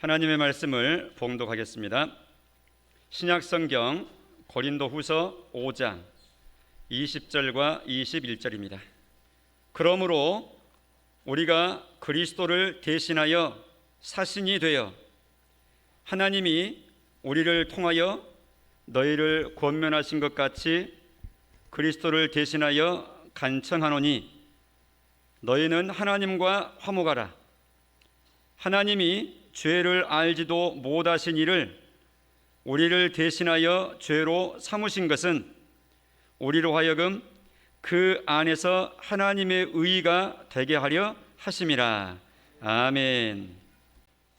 하나님의 말씀을 봉독하겠습니다. 신약성경 고린도후서 5장 20절과 21절입니다. 그러므로 우리가 그리스도를 대신하여 사신이 되어 하나님이 우리를 통하여 너희를 권면하신 것 같이 그리스도를 대신하여 간청하노니 너희는 하나님과 화목하라. 하나님이 죄를 알지도 못하신 이를 우리를 대신하여 죄로 삼으신 것은 우리로 하여금 그 안에서 하나님의 의가 되게 하려 하심이라. 아멘.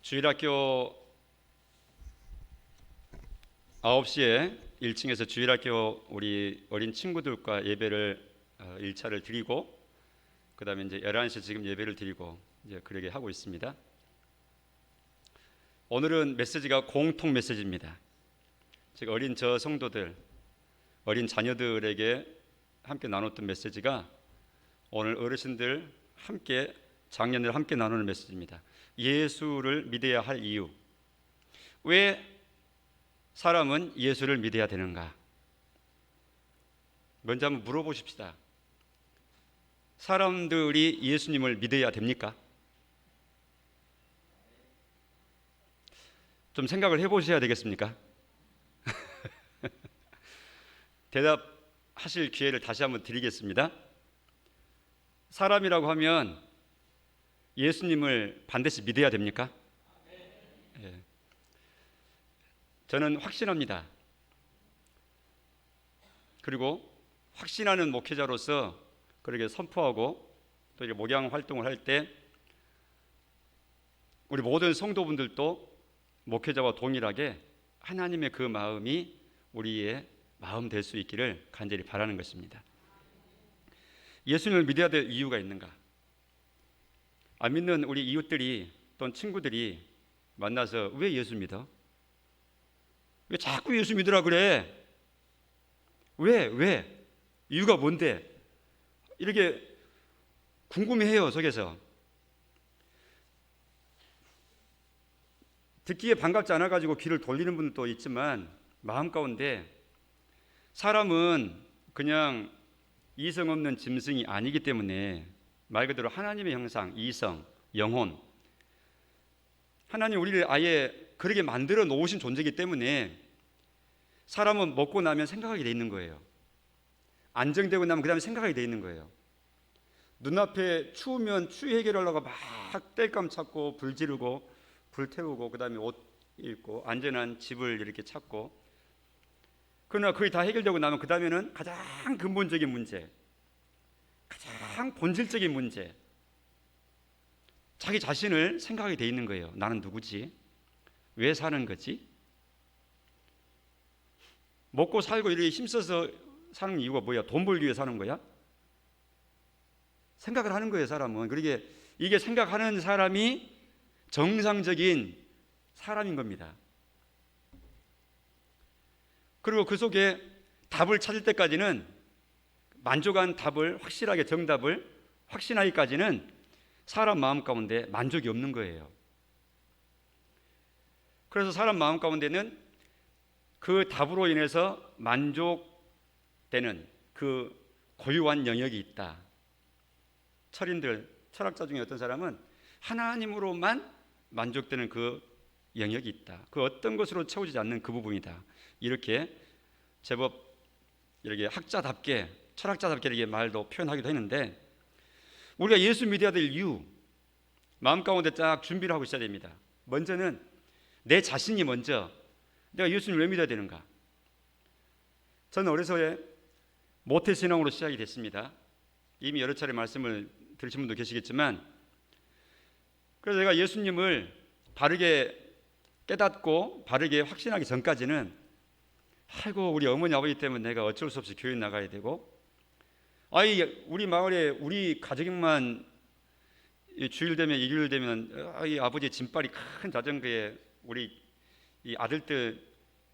주일학교 9시에 1층에서 주일학교 우리 어린 친구들과 예배를 1차를 드리고 그 다음에 이제 11시 지금 예배를 드리고 이제 그러게 하고 있습니다. 오늘은 메시지가 공통 메시지입니다. 제가 어린 저 성도들, 어린 자녀들에게 함께 나눴던 메시지가 오늘 어르신들 함께 장년들 함께 나누는 메시지입니다. 예수를 믿어야 할 이유. 왜 사람은 예수를 믿어야 되는가? 먼저 한번 물어보십시다. 사람들이 예수님을 믿어야 됩니까? 좀 생각을 해보셔야 되겠습니까? 대답하실 기회를 다시 한번 드리겠습니다. 사람이라고 하면 예수님을 반드시 믿어야 됩니까? 예. 저는 확신합니다. 그리고 확신하는 목회자로서 그렇게 선포하고 또 이렇게 목양 활동을 할 때 우리 모든 성도분들도 목회자와 동일하게 하나님의 그 마음이 우리의 마음 될 수 있기를 간절히 바라는 것입니다. 예수님을 믿어야 될 이유가 있는가? 안 믿는 우리 이웃들이 또는 친구들이 만나서 왜 예수 믿어? 왜 자꾸 예수 믿으라 그래? 왜? 이유가 뭔데? 이렇게 궁금해해요, 속에서. 듣기에 반갑지 않아가지고 귀를 돌리는 분도 있지만 마음 가운데 사람은 그냥 이성 없는 짐승이 아니기 때문에 말 그대로 하나님의 형상, 이성, 영혼, 하나님 우리를 아예 그렇게 만들어 놓으신 존재이기 때문에 사람은 먹고 나면 생각하게 돼 있는 거예요. 안정되고 나면 그 다음에 생각하게 돼 있는 거예요. 눈앞에 추우면 추위 해결하려고 막 땔감 찾고 불 지르고 불 태우고 그 다음에 옷 입고 안전한 집을 이렇게 찾고, 그러나 거의 다 해결되고 나면 그 다음에는 가장 근본적인 문제, 가장 본질적인 문제, 자기 자신을 생각하게 돼 있는 거예요. 나는 누구지? 왜 사는 거지? 먹고 살고 이렇게 힘써서 사는 이유가 뭐야? 돈 벌기 위해 사는 거야? 생각을 하는 거예요, 사람은. 그러게 이게 생각하는 사람이 정상적인 사람인 겁니다. 그리고 그 속에 답을 찾을 때까지는, 만족한 답을, 확실하게 정답을 확신하기까지는 사람 마음 가운데 만족이 없는 거예요. 그래서 사람 마음 가운데는 그 답으로 인해서 만족되는 그 고유한 영역이 있다. 철인들, 철학자 중에 어떤 사람은 하나님으로만 만족되는 그 영역이 있다. 그 어떤 것으로 채워지지 않는 그 부분이다. 이렇게 제법 이렇게 학자답게, 철학자답게 이렇게 말도 표현하기도 했는데, 우리가 예수 믿어야 될 이유, 마음 가운데 딱 준비를 하고 있어야 됩니다. 먼저는 내 자신이 먼저 내가 예수님을 왜 믿어야 되는가? 저는 어려서에 모태신앙으로 시작이 됐습니다. 이미 여러 차례 말씀을 들으신 분도 계시겠지만, 그래서 내가 예수님을 바르게 깨닫고 바르게 확신하기 전까지는 아이고 우리 어머니 아버지 때문에 내가 어쩔 수 없이 교회 나가야 되고, 우리 마을에 우리 가족만 주일 되면 일요일 되면 이 아버지 짐발이 큰 자전거에 우리 이 아들들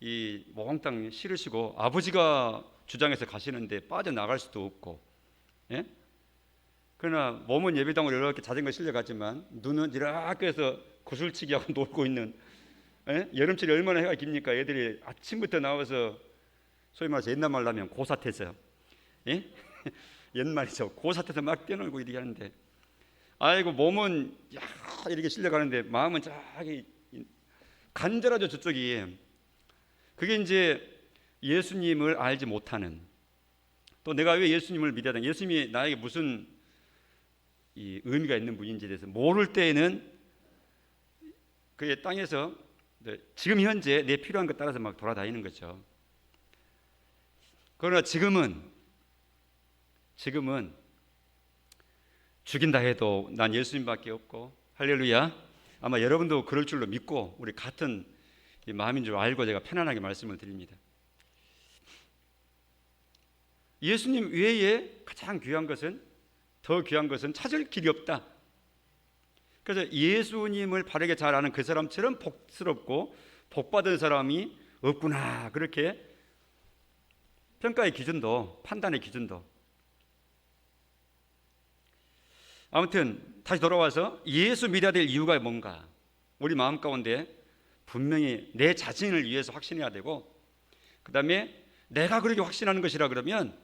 이 모황땅 실으시고 아버지가 주장해서 가시는데 빠져나갈 수도 없고, 그러나 몸은 예배당으로 이렇게 자전거 실려가지만 눈은 이렇게 해서 구슬치기하고 놀고 있는, 여름철이 얼마나 해가 깁니까? 애들이 아침부터 나와서 소위 말해서 옛날 말로 하면 고사태서, 옛말이죠. 고사태서 막 뛰어놀고 이렇게 하는데, 아이고 몸은 이렇게 실려가는데 마음은 저기 간절하죠, 저쪽이. 그게 이제 예수님을 알지 못하는, 또 내가 왜 예수님을 믿어야 되나, 예수님이 나에게 무슨 이 의미가 있는 분인지에 대해서 모를 때에는 그의 땅에서 지금 현재 내 필요한 것 따라서 막 돌아다니는 거죠. 그러나 지금은 죽인다 해도 난 예수님밖에 없고, 할렐루야, 아마 여러분도 그럴 줄로 믿고 우리 같은 마음인 줄 알고 제가 편안하게 말씀을 드립니다. 예수님 외에 가장 귀한 것은, 더 귀한 것은 찾을 길이 없다. 그래서 예수님을 바르게 잘 아는 그 사람처럼 복스럽고 복받은 사람이 없구나, 그렇게 평가의 기준도, 판단의 기준도. 아무튼 다시 돌아와서 예수 믿어야 될 이유가 뭔가, 우리 마음 가운데 분명히 내 자신을 위해서 확신해야 되고, 그 다음에 내가 그렇게 확신하는 것이라 그러면,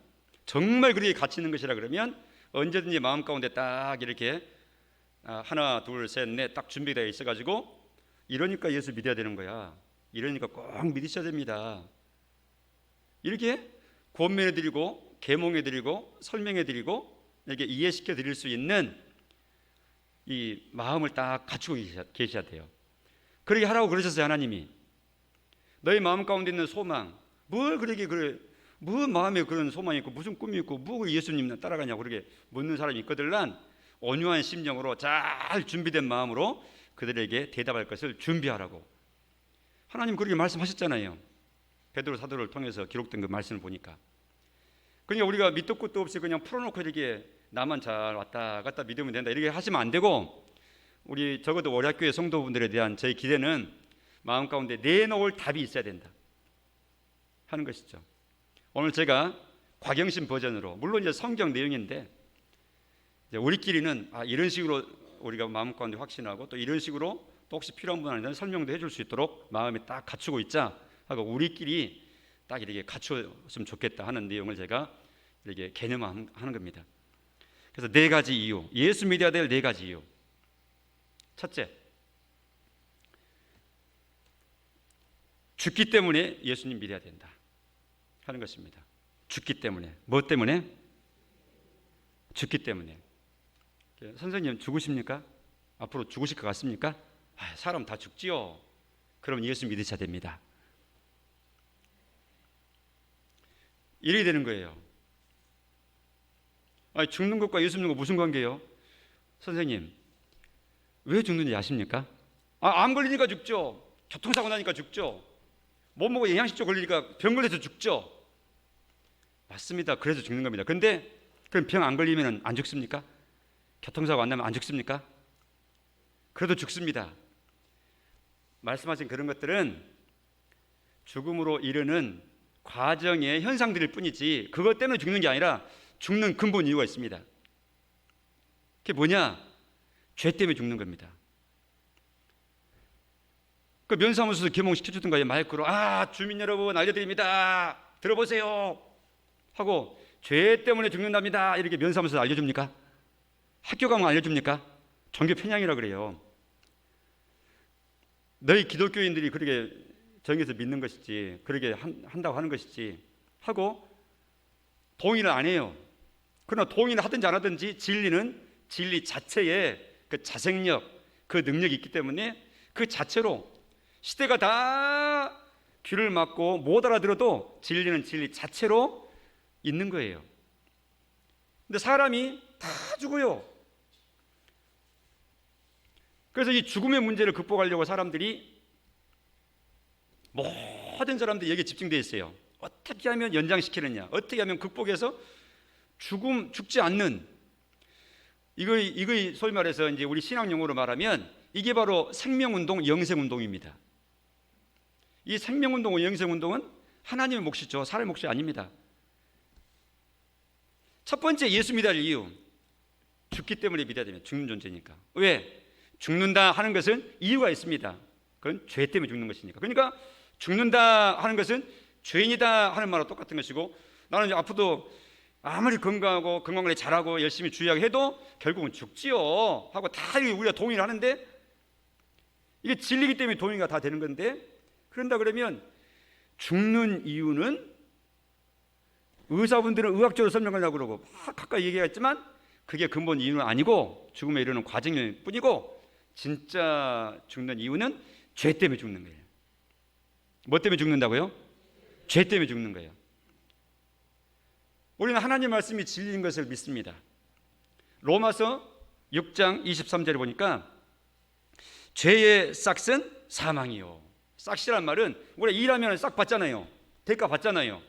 정말 그렇게 가치 있는 것이라 그러면 언제든지 마음 가운데 딱 이렇게 하나 둘 셋 넷 딱 준비되어 있어가지고, 이러니까 예수 믿어야 되는 거야, 이러니까 꼭 믿으셔야 됩니다, 이렇게 권면해드리고 계몽해드리고 설명해드리고 이렇게 이해시켜드릴 수 있는 이 마음을 딱 갖추고 계셔야 돼요. 그렇게 하라고 그러셨어요. 하나님이 너희 마음 가운데 있는 소망, 뭘 그렇게 그래, 뭐 마음에 그런 소망이 있고 무슨 꿈이 있고 뭐 예수님 따라가냐고 그렇게 묻는 사람이 있거들란, 온유한 심정으로 잘 준비된 마음으로 그들에게 대답할 것을 준비하라고 하나님 그렇게 말씀하셨잖아요. 베드로 사도를 통해서 기록된 그 말씀을 보니까. 그러니까 우리가 밑도 끝도 없이 그냥 풀어놓고 이렇게 나만 잘 왔다 갔다 믿으면 된다 이렇게 하시면 안 되고, 우리 적어도 월야교회 성도분들에 대한 저희 기대는 마음 가운데 내놓을 답이 있어야 된다 하는 것이죠. 오늘 제가 곽영신 버전으로, 물론 이제 성경 내용인데 이제 우리끼리는 이런 식으로 우리가 마음 가운데 확신하고, 또 이런 식으로 또 혹시 필요한 분한테는 설명도 해줄 수 있도록 마음에 딱 갖추고 있자 하고 우리끼리 딱 이렇게 갖추었으면 좋겠다 하는 내용을 제가 이렇게 개념화하는 겁니다. 그래서 네 가지 이유, 예수 믿어야 될 네 가지 이유. 첫째, 죽기 때문에 예수님 믿어야 된다 하는 것입니다. 죽기 때문에. 뭐 때문에? 죽기 때문에. 선생님 죽으십니까? 앞으로 죽으실 것 같습니까? 사람 다 죽지요. 그럼 예수 믿으셔야 됩니다. 이래야 되는 거예요. 죽는 것과 예수 믿는 거 무슨 관계예요? 선생님 왜 죽는지 아십니까? 암 걸리니까 죽죠. 교통사고 나니까 죽죠. 못 먹고 영양실조 걸리니까 병 걸려서 죽죠. 맞습니다. 그래서 죽는 겁니다. 그런데 그럼 병 안 걸리면 안 죽습니까? 교통사고 안 나면 안 죽습니까? 그래도 죽습니다. 말씀하신 그런 것들은 죽음으로 이르는 과정의 현상들일 뿐이지, 그것 때문에 죽는 게 아니라 죽는 근본 이유가 있습니다. 그게 뭐냐? 죄 때문에 죽는 겁니다. 그 면사무소에서 계몽시켜주던 거예요. 마이크로 주민 여러분 알려드립니다, 들어보세요 하고, 죄 때문에 죽는답니다 이렇게 면사무소에서 알려줍니까? 학교 가면 알려줍니까? 종교 편향이라 그래요. 너희 기독교인들이 그렇게 정해서 믿는 것이지, 그렇게 한다고 하는 것이지 하고 동의를 안 해요. 그러나 동의를 하든지 안 하든지 진리는 진리 자체에 그 자생력, 그 능력이 있기 때문에 그 자체로 시대가 다 귀를 막고 못 알아들어도 진리는 진리 자체로 있는 거예요. 근데 사람이 다 죽어요. 그래서 이 죽음의 문제를 극복하려고 사람들이, 모든 사람들이 여기에 집중되어 있어요. 어떻게 하면 연장시키느냐, 어떻게 하면 극복해서 죽지 않는, 이거 소위 말해서 이제 우리 신학 용어로 말하면 이게 바로 생명운동, 영생운동입니다. 이 생명운동과 영생운동은 하나님의 몫이죠. 사람의 몫이 아닙니다. 첫 번째 예수 믿어야 할 이유, 죽기 때문에 믿어야 됩니다. 죽는 존재니까. 왜? 죽는다 하는 것은 이유가 있습니다. 그건 죄 때문에 죽는 것이니까. 그러니까 죽는다 하는 것은 죄인이다 하는 말과 똑같은 것이고, 나는 앞으로도 아무리 건강하고 건강관리 잘하고 열심히 주의하게 해도 결국은 죽지요 하고 다 우리가 동의를 하는데, 이게 진리기 때문에 동의가 다 되는 건데, 그런다 그러면 죽는 이유는 의사분들은 의학적으로 설명하려고 그러고 막 가까이 얘기했지만 그게 근본 이유는 아니고 죽음에 이르는 과정일 뿐이고, 진짜 죽는 이유는 죄 때문에 죽는 거예요. 뭐 때문에 죽는다고요? 죄 때문에 죽는 거예요. 우리는 하나님 말씀이 진리인 것을 믿습니다. 로마서 6장 23절에 보니까 죄의 싹은 사망이요. 싹이란 말은 우리가 일하면 싹 받잖아요. 대가 받잖아요.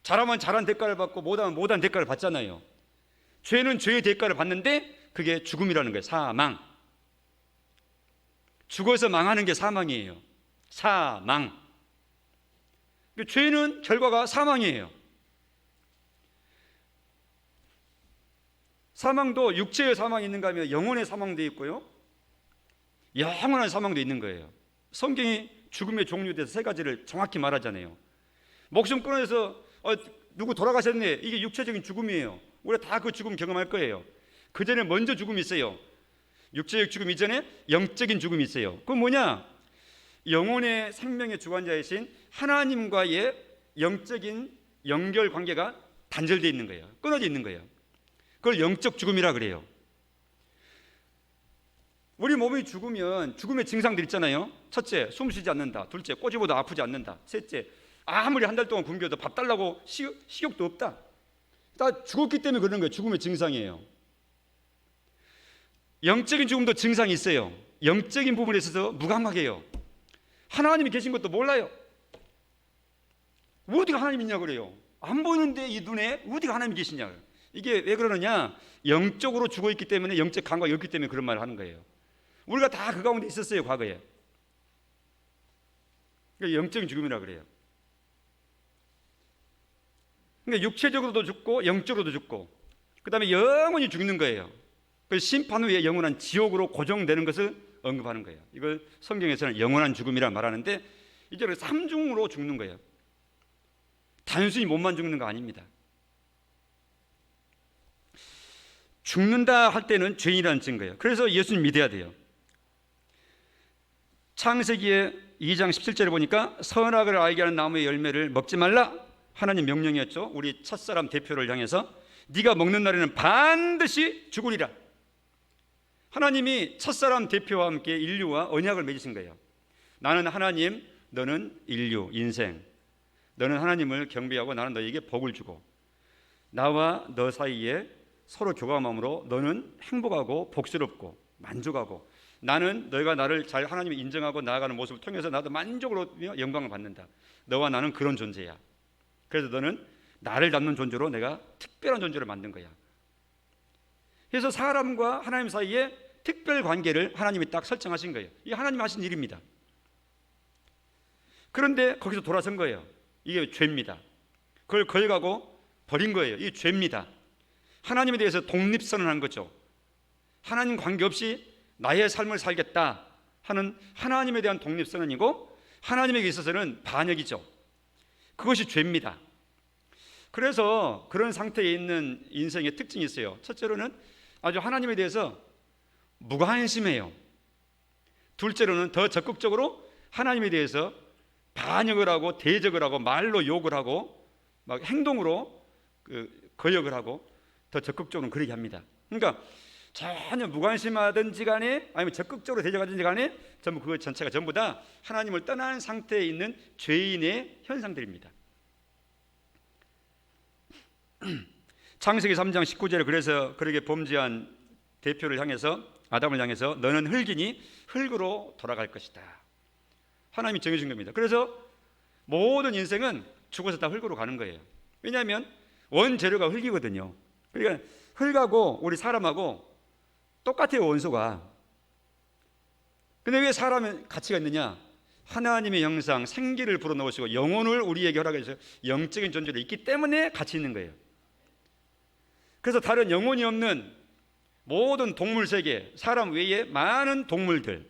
잘하면 잘한 대가를 받고 못하면 못한 대가를 받잖아요. 죄는 죄의 대가를 받는데 그게 죽음이라는 거예요. 사망. 죽어서 망하는 게 사망이에요. 사망. 죄는 결과가 사망이에요. 사망도 육체의 사망이 있는가 하면 영혼의 사망도 있고요, 영원한 사망도 있는 거예요. 성경이 죽음의 종류에 대해서 세 가지를 정확히 말하잖아요. 목숨 끊어져서 누구 돌아가셨네, 이게 육체적인 죽음이에요. 우리가 다 그 죽음 경험할 거예요. 그 전에 먼저 죽음이 있어요. 육체적 죽음 이전에 영적인 죽음이 있어요. 그건 뭐냐? 영혼의 생명의 주관자이신 하나님과의 영적인 연결 관계가 단절되어 있는 거예요. 끊어져 있는 거예요. 그걸 영적 죽음이라 그래요. 우리 몸이 죽으면 죽음의 증상들 있잖아요. 첫째, 숨 쉬지 않는다. 둘째, 꼬집어도 아프지 않는다. 셋째, 아무리 한 달 동안 굶겨도 밥 달라고 식욕도 없다. 다 죽었기 때문에 그러는 거예요. 죽음의 증상이에요. 영적인 죽음도 증상이 있어요. 영적인 부분에 있어서 무감각해요. 하나님이 계신 것도 몰라요. 어디가 하나님 있냐고 그래요. 안 보이는데 이 눈에 어디가 하나님이 계시냐고. 이게 왜 그러느냐? 영적으로 죽어있기 때문에, 영적 감각이 없기 때문에 그런 말을 하는 거예요. 우리가 다 그 가운데 있었어요, 과거에. 그러니까 영적인 죽음이라 그래요. 그러니까 육체적으로도 죽고 영적으로도 죽고, 그 다음에 영원히 죽는 거예요. 그 심판 후에 영원한 지옥으로 고정되는 것을 언급하는 거예요. 이걸 성경에서는 영원한 죽음이라 말하는데, 이제 삼중으로 죽는 거예요. 단순히 몸만 죽는 거 아닙니다. 죽는다 할 때는 죄인이라는 증거예요. 그래서 예수님 믿어야 돼요. 창세기의 2장 17절에 보니까 선악을 알게 하는 나무의 열매를 먹지 말라, 하나님 명령이었죠. 우리 첫사람 대표를 향해서 네가 먹는 날에는 반드시 죽으리라. 하나님이 첫사람 대표와 함께 인류와 언약을 맺으신 거예요. 나는 하나님, 너는 인류, 인생. 너는 하나님을 경배하고 나는 너에게 복을 주고, 나와 너 사이에 서로 교감함으로 너는 행복하고 복스럽고 만족하고, 나는 너희가 나를 잘 하나님이 인정하고 나아가는 모습을 통해서 나도 만족으로 영광을 받는다. 너와 나는 그런 존재야. 그래서 너는 나를 닮는 존재로 내가 특별한 존재를 만든 거야. 그래서 사람과 하나님 사이에 특별 관계를 하나님이 딱 설정하신 거예요. 이게 하나님이 하신 일입니다. 그런데 거기서 돌아선 거예요. 이게 죄입니다. 그걸 거역하고 버린 거예요. 이게 죄입니다. 하나님에 대해서 독립선언한 거죠. 하나님 관계없이 나의 삶을 살겠다 하는 하나님에 대한 독립선언이고, 하나님에게 있어서는 반역이죠. 그것이 죄입니다. 그래서 그런 상태에 있는 인생의 특징이 있어요. 첫째로는 아주 하나님에 대해서 무관심해요. 둘째로는 더 적극적으로 하나님에 대해서 반역을 하고 대적을 하고 말로 욕을 하고 막 행동으로 거역을 하고 더 적극적으로 그러게 합니다. 그러니까 전혀 무관심하든지 간에 아니면 적극적으로 대적하든지 간에 전부 그 전체가 전부 다 하나님을 떠난 상태에 있는 죄인의 현상들입니다. 창세기 3장 19절에 그래서 그렇게 범죄한 대표를 향해서, 아담을 향해서 너는 흙이니 흙으로 돌아갈 것이다. 하나님이 정해준 겁니다. 그래서 모든 인생은 죽어서 다 흙으로 가는 거예요. 왜냐하면 원재료가 흙이거든요. 그러니까 흙하고 우리 사람하고 똑같아요, 원소가. 근데 왜 사람의 가치가 있느냐? 하나님의 형상, 생기를 불어넣으시고 영혼을 우리에게 허락해 주셔서 영적인 존재로 있기 때문에 가치 있는 거예요. 그래서 다른 영혼이 없는 모든 동물 세계, 사람 외에 많은 동물들은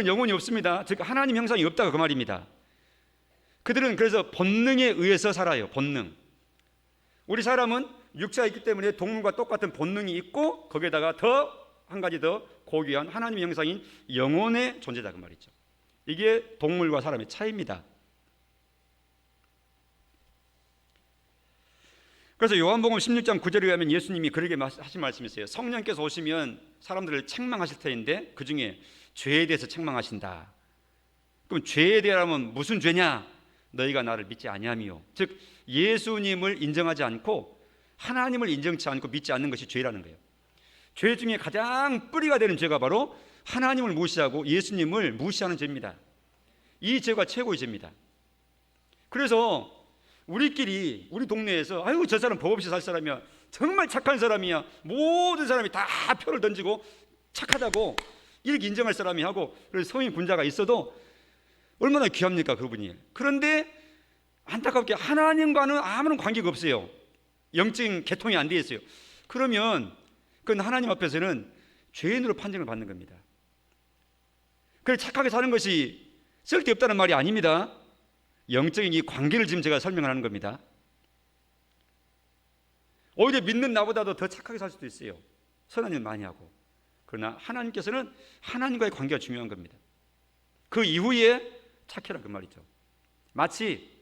영혼이 없습니다. 즉 하나님 형상이 없다 그 말입니다. 그들은 그래서 본능에 의해서 살아요. 본능. 우리 사람은 육체가 있기 때문에 동물과 똑같은 본능이 있고 거기에다가 더 한 가지 더 고귀한 하나님의 형상인 영혼의 존재다 그 말이죠. 이게 동물과 사람의 차이입니다. 그래서 요한복음 16장 9절에 의하면 예수님이 그렇게 하신 말씀이 있어요. 성령께서 오시면 사람들을 책망하실 터인데 그 중에 죄에 대해서 책망하신다. 그럼 죄에 대하면 무슨 죄냐? 너희가 나를 믿지 아니하미요. 즉 예수님을 인정하지 않고 하나님을 인정치 않고 믿지 않는 것이 죄라는 거예요. 죄 중에 가장 뿌리가 되는 죄가 바로 하나님을 무시하고 예수님을 무시하는 죄입니다. 이 죄가 최고의 죄입니다. 그래서 우리끼리 우리 동네에서 아이고 저 사람 법 없이 살 사람이야, 정말 착한 사람이야, 모든 사람이 다 표를 던지고 착하다고 이렇게 인정할 사람이 하고 그래서 성인 군자가 있어도 얼마나 귀합니까 그분이. 그런데 안타깝게 하나님과는 아무런 관계가 없어요. 영적인 개통이 안 돼 있어요. 그러면 그건 하나님 앞에서는 죄인으로 판정을 받는 겁니다. 그래서 착하게 사는 것이 쓸데없다는 말이 아닙니다. 영적인 이 관계를 지금 제가 설명을 하는 겁니다. 오히려 믿는 나보다도 더 착하게 살 수도 있어요. 선한 일 많이 하고. 그러나 하나님께서는 하나님과의 관계가 중요한 겁니다. 그 이후에 착해라 그 말이죠. 마치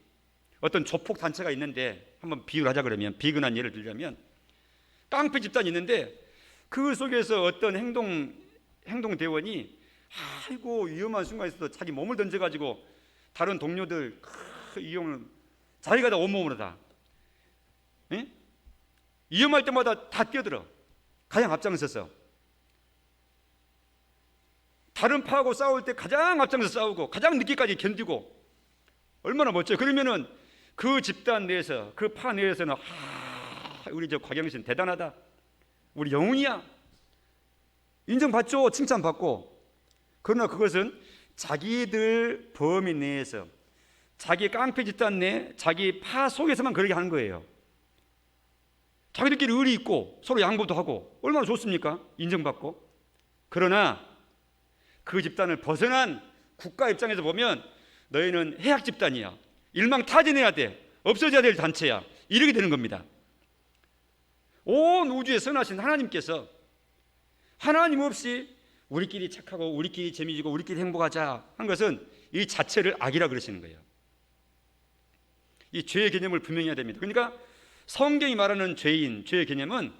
어떤 조폭 단체가 있는데 한번 비유를 하자 그러면, 비근한 예를 들자면 깡패 집단이 있는데 그 속에서 어떤 행동대원이 아이고 위험한 순간에 있어도 자기 몸을 던져가지고 다른 동료들 이용을 자기가 다 온몸으로 다 위험할 때마다 다 뛰어들어. 가장 앞장서서 다른 파하고 싸울 때 가장 앞장서 싸우고 가장 늦게까지 견디고 얼마나 멋져요. 그러면은 그 집단 내에서 그 파 내에서는 우리 저 곽영신 대단하다, 우리 영웅이야, 인정받죠. 칭찬받고. 그러나 그것은 자기들 범위 내에서 자기 깡패 집단 내 자기 파 속에서만 그렇게 하는 거예요. 자기들끼리 의리 있고 서로 양보도 하고 얼마나 좋습니까? 인정받고. 그러나 그 집단을 벗어난 국가 입장에서 보면 너희는 해악 집단이야, 일망타진해야 돼, 없어져야 될 단체야, 이렇게 되는 겁니다. 온 우주에 선하신 하나님께서 하나님 없이 우리끼리 착하고 우리끼리 재미지고 우리끼리 행복하자 한 것은 이 자체를 악이라 그러시는 거예요. 이 죄의 개념을 분명해야 됩니다. 그러니까 성경이 말하는 죄의 개념은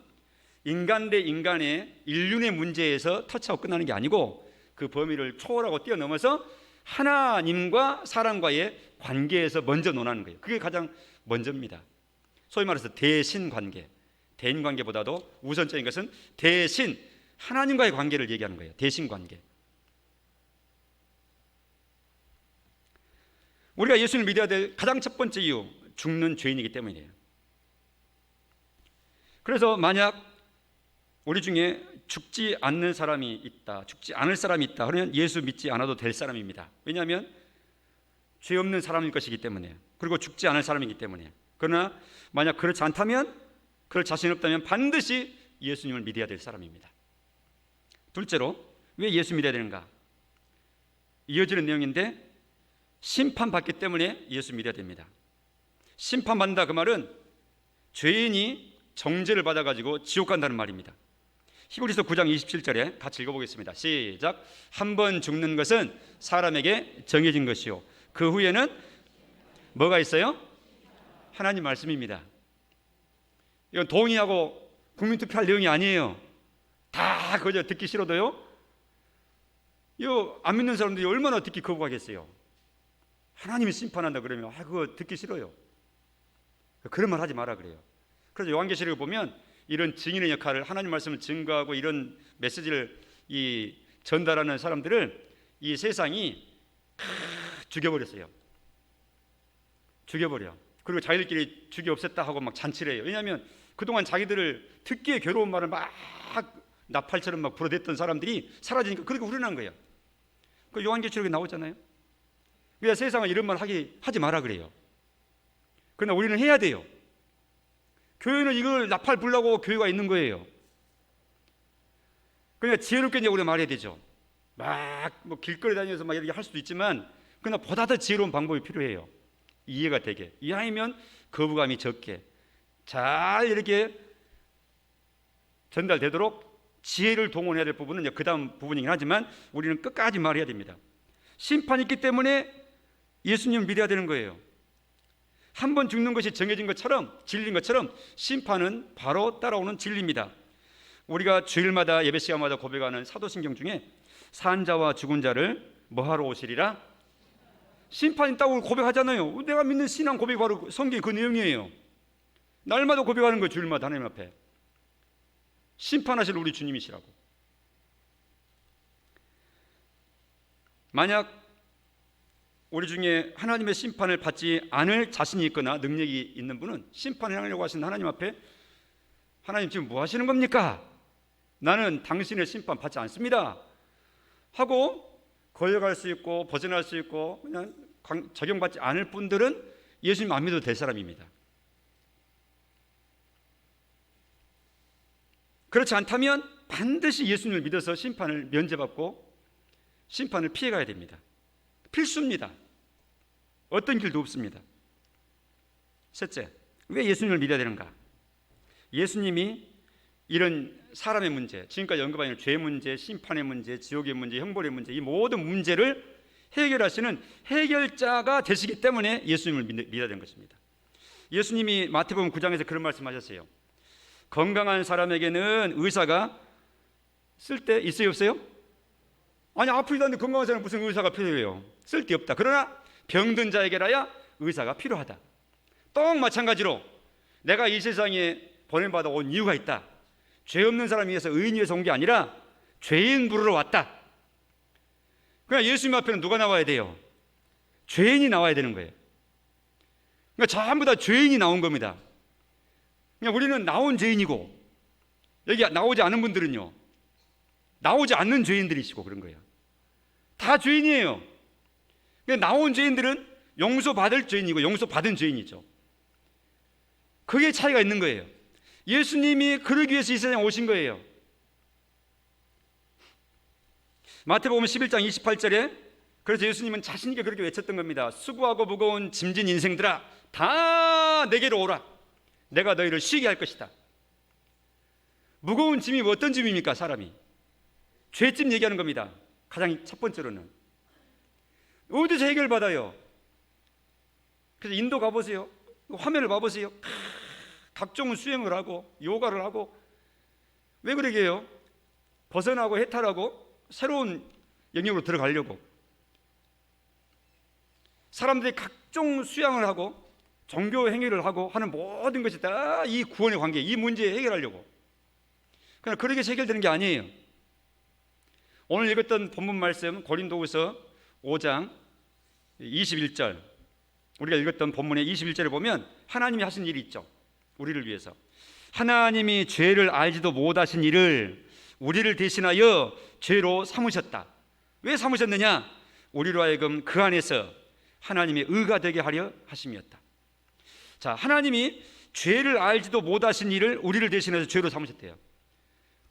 인간 대 인간의 인륜의 문제에서 터치하고 끝나는 게 아니고 그 범위를 초월하고 뛰어넘어서 하나님과 사람과의 관계에서 먼저 논하는 거예요. 그게 가장 먼저입니다. 소위 말해서 대신 관계, 대인 관계보다도 우선적인 것은 대신 하나님과의 관계를 얘기하는 거예요. 대신 관계. 우리가 예수님을 믿어야 될 가장 첫 번째 이유, 죽는 죄인이기 때문이에요. 그래서 만약 우리 중에 죽지 않는 사람이 있다, 죽지 않을 사람이 있다, 그러면 예수 믿지 않아도 될 사람입니다. 왜냐하면 죄 없는 사람일 것이기 때문에, 그리고 죽지 않을 사람이기 때문에. 그러나 만약 그렇지 않다면, 그럴 자신 없다면 반드시 예수님을 믿어야 될 사람입니다. 둘째로 왜 예수 믿어야 되는가? 이어지는 내용인데 심판받기 때문에 예수 믿어야 됩니다. 심판받는다 그 말은 죄인이 정죄를 받아가지고 지옥 간다는 말입니다. 히브리서 9장 27절에 같이 읽어보겠습니다. 시작. 한 번 죽는 것은 사람에게 정해진 것이요 그 후에는 뭐가 있어요? 하나님 말씀입니다. 이건 동의하고 국민투표할 내용이 아니에요. 다 그저 듣기 싫어도요. 이거 안 믿는 사람들이 얼마나 듣기 거부하겠어요. 하나님이 심판한다 그러면 그거 듣기 싫어요. 그런 말 하지 마라 그래요. 그래서 요한계시록을 보면 이런 증인의 역할을, 하나님 말씀을 증거하고 이런 메시지를 전달하는 사람들을 이 세상이 죽여버렸어요. 죽여버려. 그리고 자기들끼리 죽여 없앴다 하고 막 잔치를 해요. 왜냐하면 그동안 자기들을 듣기에 괴로운 말을 막 나팔처럼 막 불어댔던 사람들이 사라지니까 그렇게 후련한 거예요. 그 요한계시록에 나오잖아요. 그래서 세상은 이런 말 하지 마라 그래요. 그러나 우리는 해야 돼요. 교회는 이걸 나팔 불라고 교회가 있는 거예요. 그러니까 지혜롭게 이제 우리가 말해야 되죠. 막 뭐 길거리 다니면서 막 이렇게 할 수도 있지만 그러나 보다 더 지혜로운 방법이 필요해요. 이해가 되게. 이왕이면 거부감이 적게 잘 이렇게 전달되도록 지혜를 동원해야 될 부분은 그 다음 부분이긴 하지만 우리는 끝까지 말해야 됩니다. 심판이 있기 때문에 예수님을 믿어야 되는 거예요. 한 번 죽는 것이 정해진 것처럼, 진리인 것처럼 심판은 바로 따라오는 진리입니다. 우리가 주일마다 예배 시간마다 고백하는 사도신경 중에 산자와 죽은 자를 뭐하러 오시리라? 심판이 있다고 고백하잖아요. 내가 믿는 신앙 고백이 바로 성경의 그 내용이에요. 날마다 고백하는 거예요. 주일마다 하나님 앞에 심판하실 우리 주님이시라고. 만약 우리 중에 하나님의 심판을 받지 않을 자신이 있거나 능력이 있는 분은 심판을 하려고 하시는 하나님 앞에 하나님 지금 뭐 하시는 겁니까? 나는 당신의 심판 받지 않습니다 하고 거역할 수 있고 벗어날 수 있고 그냥 적용받지 않을 분들은 예수님 안 믿어도 될 사람입니다. 그렇지 않다면 반드시 예수님을 믿어서 심판을 면제받고 심판을 피해가야 됩니다. 필수입니다. 어떤 길도 없습니다. 셋째, 왜 예수님을 믿어야 되는가? 예수님이 이런 사람의 문제, 지금까지 언급한 죄의 문제, 심판의 문제, 지옥의 문제, 형벌의 문제, 이 모든 문제를 해결하시는 해결자가 되시기 때문에 예수님을 믿어야 되는 것입니다. 예수님이 마태복음 9장에서 그런 말씀하셨어요. 건강한 사람에게는 의사가 쓸데 있어요, 없어요? 아니, 아프지도 않는데 건강한 사람은 무슨 의사가 필요해요? 쓸데없다. 그러나 병든 자에게라야 의사가 필요하다. 또 마찬가지로 내가 이 세상에 보냄받아 온 이유가 있다. 죄 없는 사람 위해서 의인 위해서 온 게 아니라 죄인 부르러 왔다. 그러니까 예수님 앞에는 누가 나와야 돼요? 죄인이 나와야 되는 거예요. 그러니까 전부 다 죄인이 나온 겁니다. 그냥 우리는 나온 죄인이고 여기 나오지 않은 분들은요 나오지 않는 죄인들이시고 그런 거예요. 다 죄인이에요. 나온 죄인들은 용서받을 죄인이고 용서받은 죄인이죠. 그게 차이가 있는 거예요. 예수님이 그러기 위해서 이 세상에 오신 거예요. 마태복음 11장 28절에 그래서 예수님은 자신 있게 그렇게 외쳤던 겁니다. 수고하고 무거운 짐진 인생들아 다 내게로 오라. 내가 너희를 쉬게 할 것이다. 무거운 짐이 어떤 짐입니까? 사람이 죄짐 얘기하는 겁니다. 가장 첫 번째로는 어디서 해결받아요? 그래서 인도 가보세요. 화면을 봐보세요. 각종 수행을 하고 요가를 하고 왜 그러게 해요? 벗어나고 해탈하고 새로운 영역으로 들어가려고. 사람들이 각종 수양을 하고 종교 행위를 하고 하는 모든 것이 다 이 구원의 관계, 이 문제 해결하려고. 그러나 그렇게 해서 해결되는 게 아니에요. 오늘 읽었던 본문 말씀 고린도후서 5장 21절 우리가 읽었던 본문의 21절에 보면 하나님이 하신 일이 있죠. 우리를 위해서 하나님이 죄를 알지도 못하신 일을 우리를 대신하여 죄로 삼으셨다. 왜 삼으셨느냐? 우리로 하여금 그 안에서 하나님의 의가 되게 하려 하심이었다. 자, 하나님이 죄를 알지도 못하신 일을 우리를 대신해서 죄로 삼으셨대요.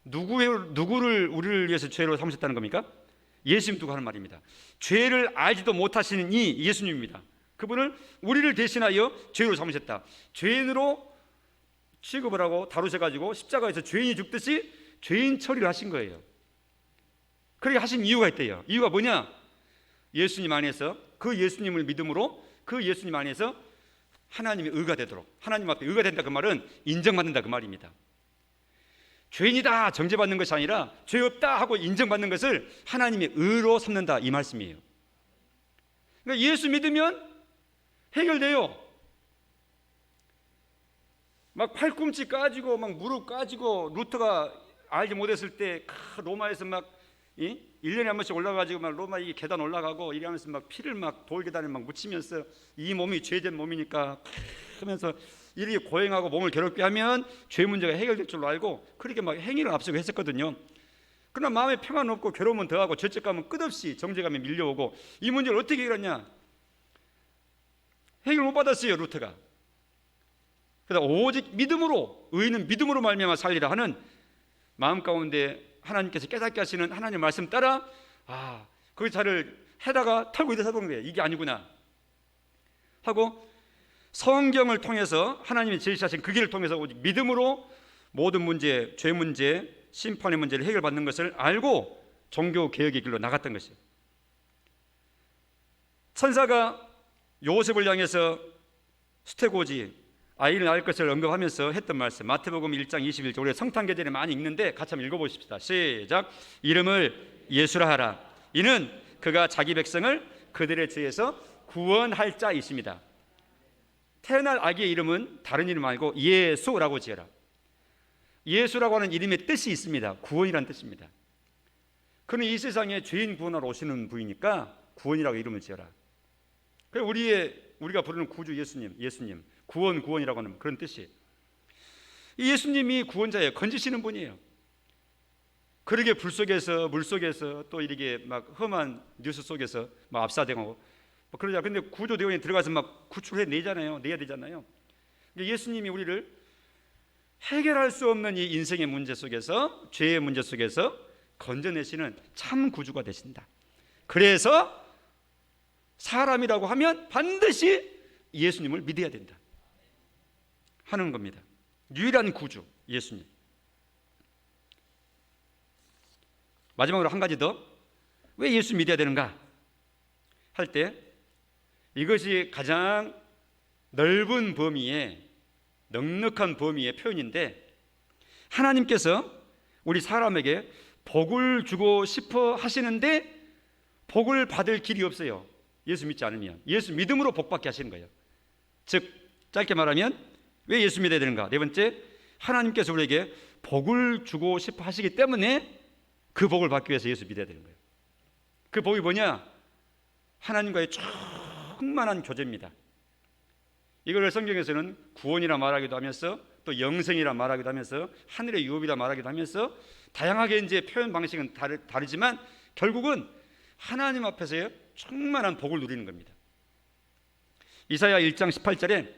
누구를 우리를 위해서 죄로 삼으셨다는 겁니까? 예수님 두고 하는 말입니다. 죄를 알지도 못하시는 이 예수님입니다. 그분을 우리를 대신하여 죄로 삼으셨다. 죄인으로 취급을 하고 다루셔가지고 십자가에서 죄인이 죽듯이 죄인 처리를 하신 거예요. 그렇게 하신 이유가 있대요. 이유가 뭐냐? 예수님 안에서 그 예수님을 믿음으로 그 예수님 안에서 하나님의 의가 되도록, 하나님 앞에 의가 된다 그 말은 인정받는다 그 말입니다. 죄인이다 정죄받는 것이 아니라 죄 없다 하고 인정받는 것을 하나님의 의로 삼는다 이 말씀이에요. 그러니까 예수 믿으면 해결돼요. 막 팔꿈치 까지고 막 무릎 까지고 루터가 알지 못했을 때 로마에서 막 1년에 한 번씩 올라가지고 막 로마 이 계단 올라가고 이러면서 막 피를 막 돌계단에 막 묻히면서 이 몸이 죄된 몸이니까 하면서 이렇게 고행하고 몸을 괴롭게 하면 죄 문제가 해결될 줄로 알고 그렇게 막 행위를 앞서고 했었거든요. 그러나 마음에 평안 없고 괴로우면 더하고 죄책감은 끝없이 정죄감에 밀려오고 이 문제를 어떻게 해결했냐? 해결 못 받았어요 루터가. 그래서 오직 믿음으로 의인은 믿음으로 말미암아 살리라 하는 마음 가운데 하나님께서 깨닫게 하시는 하나님의 말씀 따라 그 자를 해다가 털고 일어서 보는 거예요. 이게 아니구나 하고 성경을 통해서 하나님이 제시하신 그 길을 통해서 오직 믿음으로 모든 문제, 죄 문제, 심판의 문제를 해결받는 것을 알고 종교 개혁의 길로 나갔던 것이에요. 천사가 요셉을 향해서 수태고지 아이를 낳을 것을 언급하면서 했던 말씀, 마태복음 1장 21절, 우리가 성탄계절에 많이 읽는데 같이 한번 읽어보십시다. 시작. 이름을 예수라 하라. 이는 그가 자기 백성을 그들의 죄에서 구원할 자이십니다. 태어날 아기의 이름은 다른 이름 말고 예수라고 지어라. 예수라고 하는 이름의 뜻이 있습니다. 구원이라는 뜻입니다. 그는 이 세상에 죄인 구원하러 오시는 분이니까 구원이라고 이름을 지어라. 그래서 우리가 부르는 구주 예수님, 구원이라고 하는 그런 뜻이에요. 이 예수님이 구원자예요. 건지시는 분이에요. 그러게 불 속에서 물 속에서 또 이렇게 막 험한 뉴스 속에서 막 압사되고 그러자. 근데 구조대원이 들어가서 막 구출해 내야 되잖아요. 예수님이 우리를 해결할 수 없는 이 인생의 문제 속에서, 죄의 문제 속에서 건져내시는 참 구주가 되신다. 그래서 사람이라고 하면 반드시 예수님을 믿어야 된다 하는 겁니다. 유일한 구주 예수님. 마지막으로 한 가지 더, 왜 예수 믿어야 되는가 할 때, 이것이 가장 넓은 범위의, 넉넉한 범위의 표현인데, 하나님께서 우리 사람에게 복을 주고 싶어 하시는데 복을 받을 길이 없어요. 예수 믿지 않으면. 예수 믿음으로 복 받게 하시는 거예요. 즉 짧게 말하면 왜 예수 믿어야 되는가? 네 번째, 하나님께서 우리에게 복을 주고 싶어 하시기 때문에 그 복을 받기 위해서 예수 믿어야 되는 거예요. 그 복이 뭐냐? 하나님과의 충만한 교제입니다. 이걸 성경에서는 구원이라 말하기도 하면서 또 영생이라 말하기도 하면서 하늘의 유업이라 말하기도 하면서 다양하게 이제 표현 방식은 다르지만 결국은 하나님 앞에서의 충만한 복을 누리는 겁니다. 이사야 1장 18절에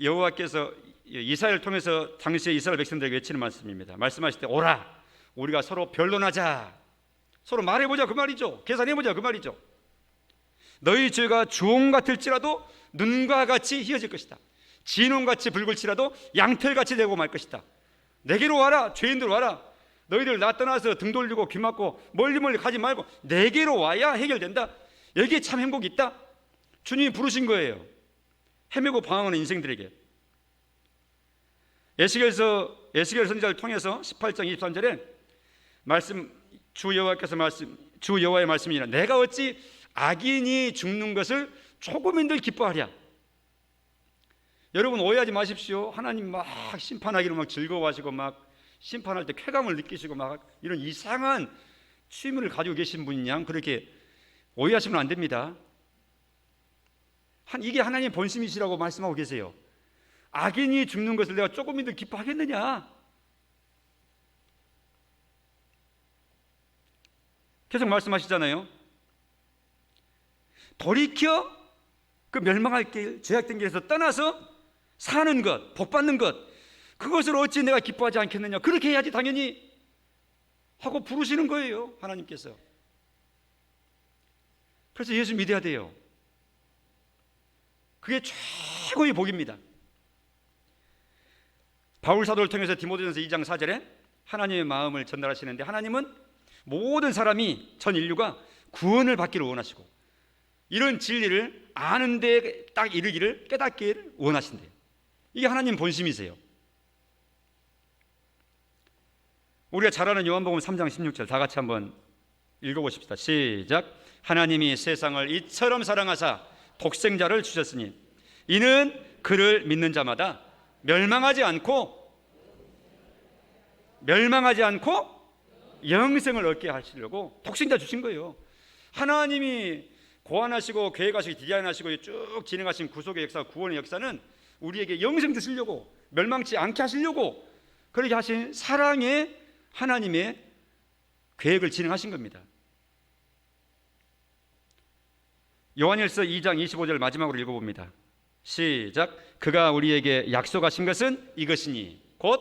여호와께서 이사야를 통해서 당시의 이스라엘 백성들에게 외치는 말씀입니다. 말씀하실 때 오라 우리가 서로 변론하자, 서로 말해보자 그 말이죠. 계산해보자 그 말이죠. 너희 죄가 주홍 같을지라도 눈과 같이 희어질 것이다. 진홍같이 붉을지라도 양털같이 되고 말 것이다. 내게로 와라. 죄인들 와라. 너희들 나 떠나서 등 돌리고 귀 막고 멀리 가지 말고 내게로 와야 해결된다. 여기에 참 행복이 있다. 주님이 부르신 거예요. 헤매고 방황하는 인생들에게. 에스겔 선지자를 통해서 18장 23절에 주 여호와의 말씀이니라. 내가 어찌 악인이 죽는 것을 조금인들 기뻐하랴. 여러분 오해하지 마십시오. 하나님 막 심판하기로 막 즐거워하시고 막 심판할 때 쾌감을 느끼시고 막 이런 이상한 취미를 가지고 계신 분인 양 그렇게 오해하시면 안 됩니다. 이게 하나님의 본심이시라고 말씀하고 계세요. 악인이 죽는 것을 내가 조금이라도 기뻐하겠느냐? 계속 말씀하시잖아요. 돌이켜 그 멸망할 길, 죄악된 길에서 떠나서 사는 것, 복 받는 것, 그것을 어찌 내가 기뻐하지 않겠느냐? 그렇게 해야지 당연히 하고 부르시는 거예요, 하나님께서. 그래서 예수 믿어야 돼요. 그게 최고의 복입니다. 바울 사도를 통해서 디모데전서 2장 4절에 하나님의 마음을 전달하시는데, 하나님은 모든 사람이, 전 인류가 구원을 받기를 원하시고 이런 진리를 아는데 딱 이르기를 깨닫기를 원하신대요. 이게 하나님 본심이세요. 우리가 잘 아는 요한복음 3장 16절 다 같이 한번 읽어보십시다. 시작. 하나님이 세상을 이처럼 사랑하사 독생자를 주셨으니 이는 그를 믿는 자마다 멸망하지 않고 영생을 얻게 하시려고 독생자 주신 거예요. 하나님이 고안하시고 계획하시고 디자인하시고 쭉 진행하신 구속의 역사, 구원의 역사는 우리에게 영생 주시려고, 멸망치 않게 하시려고 그렇게 하신 사랑의 하나님의 계획을 진행하신 겁니다. 요한일서 2장 25절 마지막으로 읽어봅니다. 시작. 그가 우리에게 약속하신 것은 이것이니 곧,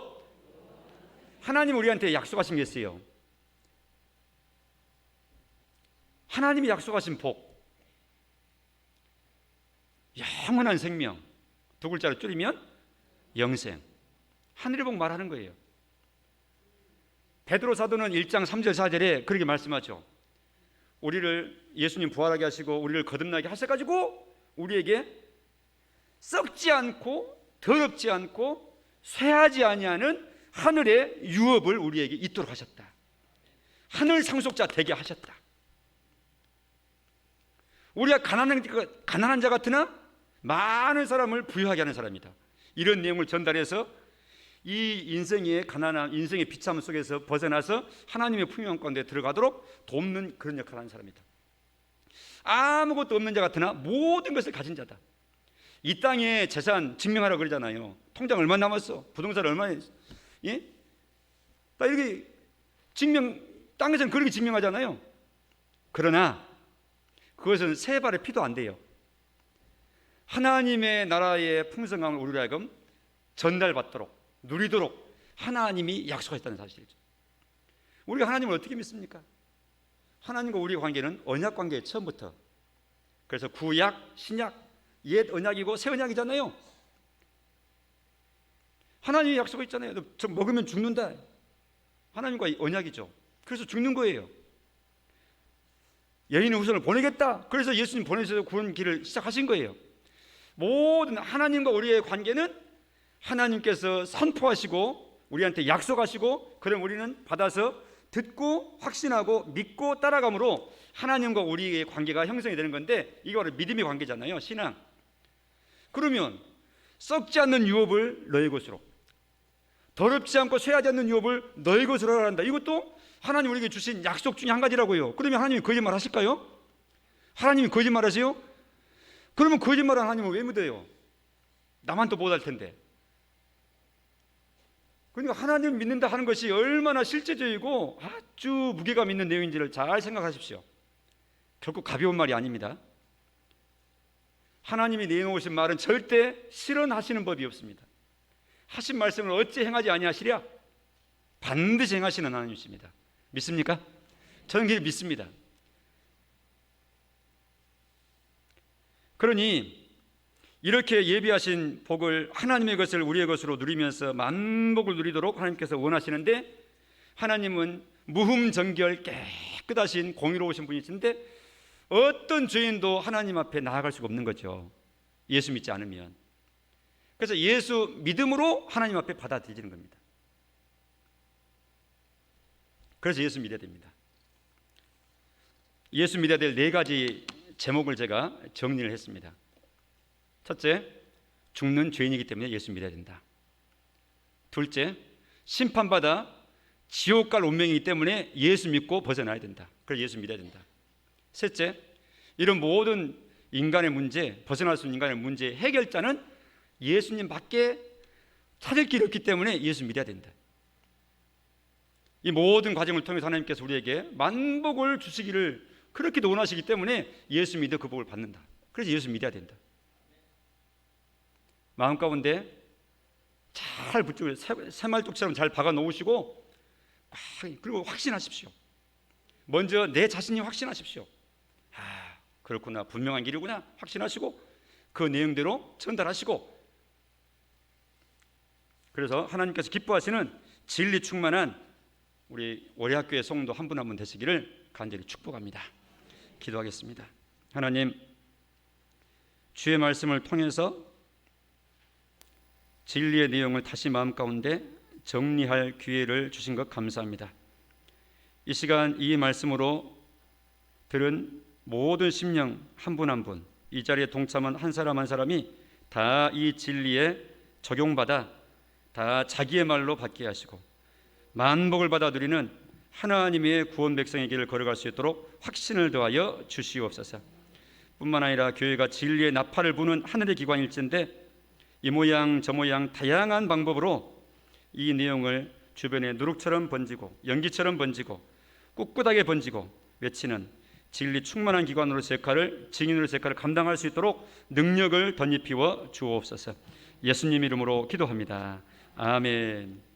하나님 우리한테 약속하신 게 있어요. 하나님이 약속하신 복, 영원한 생명, 두 글자로 줄이면 영생, 하늘의 복 말하는 거예요. 베드로 사도는 1장 3절 4절에 그렇게 말씀하죠. 우리를 예수님 부활하게 하시고 우리를 거듭나게 하셔가지고 우리에게 썩지 않고 더럽지 않고 쇠하지 아니하는 하늘의 유업을 우리에게 있도록 하셨다. 하늘 상속자 되게 하셨다. 우리가 가난한 자 같으나 많은 사람을 부유하게 하는 사람이다. 이런 내용을 전달해서 이 인생의 가난한 인생의 비참 속에서 벗어나서 하나님의 풍요한 가운데 들어가도록 돕는 그런 역할을 하는 사람이다. 아무것도 없는 자 같으나 모든 것을 가진 자다. 이 땅에 재산 증명하라고 그러잖아요. 통장 얼마 남았어? 부동산 얼마나 있어? 예? 딱 이렇게 땅에서는 그렇게 증명하잖아요. 그러나 그것은 세 발의 피도 안 돼요. 하나님의 나라의 풍성함을 우리로 하여금 전달받도록 누리도록 하나님이 약속하셨다는 사실이죠. 우리가 하나님을 어떻게 믿습니까? 하나님과 우리의 관계는 언약 관계의 처음부터. 그래서 구약, 신약, 옛 언약이고 새 언약이잖아요. 하나님이 약속했잖아요. 너 저 먹으면 죽는다. 하나님과 언약이죠. 그래서 죽는 거예요. 여인의 후손을 보내겠다. 그래서 예수님 보내셔서 구원 길을 시작하신 거예요. 모든 하나님과 우리의 관계는 하나님께서 선포하시고 우리한테 약속하시고 그럼 우리는 받아서 듣고 확신하고 믿고 따라감으로 하나님과 우리의 관계가 형성이 되는 건데 이게 바로 믿음의 관계잖아요. 신앙. 그러면 썩지 않는 유업을 너희 것으로, 더럽지 않고 쇠하지 않는 유업을 너희 것으로 하라 한다. 이것도 하나님 우리에게 주신 약속 중에 한 가지라고요. 그러면 하나님이 거짓말 하실까요? 하나님이 거짓말 하세요? 그러면 거짓말한 하나님은 왜 믿어요? 나만 또 못할 텐데. 그러니까 하나님 믿는다 하는 것이 얼마나 실제적이고 아주 무게감 있는 내용인지를 잘 생각하십시오. 결코 가벼운 말이 아닙니다. 하나님이 내놓으신 말은 절대 실현하시는 법이 없습니다. 하신 말씀을 어찌 행하지 아니하시랴? 반드시 행하시는 하나님이십니다. 믿습니까? 저는 그게 믿습니다. 그러니 이렇게 예비하신 복을 하나님의 것을 우리의 것으로 누리면서 만복을 누리도록 하나님께서 원하시는데 하나님은 무흠정결 깨끗하신 공의로우신 분이신데 어떤 죄인도 하나님 앞에 나아갈 수가 없는 거죠. 예수 믿지 않으면. 그래서 예수 믿음으로 하나님 앞에 받아들이는 겁니다. 그래서 예수 믿어야 됩니다. 예수 믿어야 될 4가지 제목을 제가 정리를 했습니다. 첫째, 죽는 죄인이기 때문에 예수 믿어야 된다. 둘째, 심판받아 지옥 갈 운명이기 때문에 예수 믿고 벗어나야 된다. 그래서 예수 믿어야 된다. 셋째, 이런 모든 인간의 문제, 벗어날 수 있는 인간의 문제의 해결자는 예수님밖에 찾을 길이 없기 때문에 예수 믿어야 된다. 이 모든 과정을 통해서 하나님께서 우리에게 만복을 주시기를 그렇게도 원하시기 때문에 예수 믿어 그 복을 받는다. 그래서 예수 믿어야 된다. 마음 가운데 잘 붙들고 새말뚝처럼 잘 박아 놓으시고 그리고 확신하십시오. 먼저 내 자신이 확신하십시오. 그렇구나, 분명한 길이구나 확신하시고 그 내용대로 전달하시고, 그래서 하나님께서 기뻐하시는 진리 충만한 우리 오래학교의 성도 한 분 한 분 되시기를 간절히 축복합니다. 기도하겠습니다. 하나님, 주의 말씀을 통해서 진리의 내용을 다시 마음 가운데 정리할 기회를 주신 것 감사합니다. 이 시간 이 말씀으로 들은 모든 심령 한 분 한 분, 이 자리에 동참한 한 사람 한 사람이 다 이 진리에 적용받아 다 자기의 말로 받게 하시고 만복을 받아 누리는 하나님의 구원 백성의 길을 걸어갈 수 있도록 확신을 더하여 주시옵소서. 뿐만 아니라 교회가 진리의 나팔을 부는 하늘의 기관일진데 이 모양 저 모양 다양한 방법으로 이 내용을 주변에 누룩처럼 번지고 연기처럼 번지고 꿋꿋하게 번지고 외치는 진리 충만한 기관으로서 역할을, 증인으로서 역할을 감당할 수 있도록 능력을 덧입히워 주옵소서. 예수님 이름으로 기도합니다. 아멘.